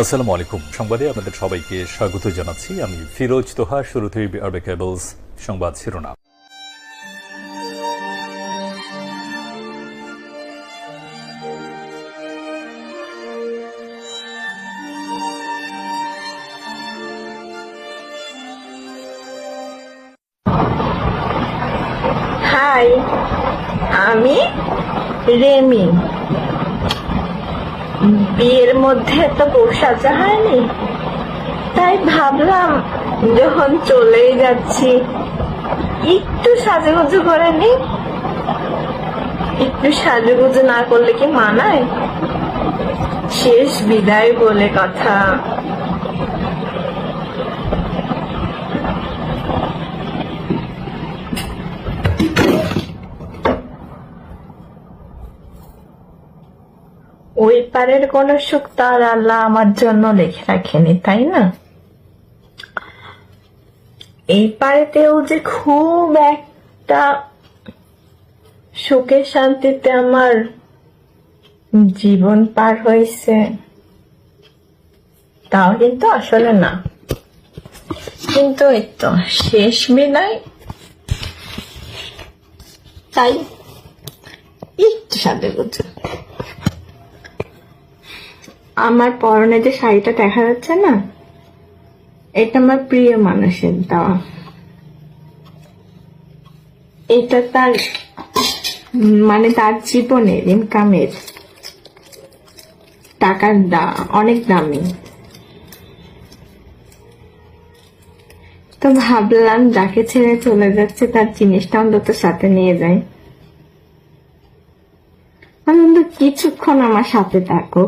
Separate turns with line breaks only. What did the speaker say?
আসসালামু আলাইকুম। সংবাদে আপনাদের সবাইকে স্বাগত জানাচ্ছি। আমি ফিরোজ তোহা। শুরুতেই বিআরবি কেবলস সংবাদ শিরোনাম।
হাই, আমি রেমি। বিয়ের মধ্যে তো বউ সাজা হয়নি, তাই ভাবলাম যখন চলেই যাচ্ছি একটু সাজুগুজু করে নি। একটু সাজুগুজু না করলে কি মানায়? শেষ বিদায় বলে কথা। ওই পারের কোন সুখ তার আল্লাহ আমার জন্য লিখে রাখেনি, তাই না? এই পারেতেও যে খুব একটা সুখে শান্তিতে আমার জীবন পার হয়েছে, তাও কিন্তু আসলে না। কিন্তু এই তো শেষ বিদায়, তাই একটু সাজুগুজু। আমার পরনে যে শাড়িটা দেখা যাচ্ছে না, এটা আমার প্রিয় মানুষের দেওয়া। এটা তার তার জীবনের ইনকামের টাকার অনেক দামি। তো ভাবলাম যাকে ছেড়ে চলে যাচ্ছে তার জিনিসটা অন্তত সাথে নিয়ে যাই। আমি কিছুক্ষণ আমার সাথে থাকো।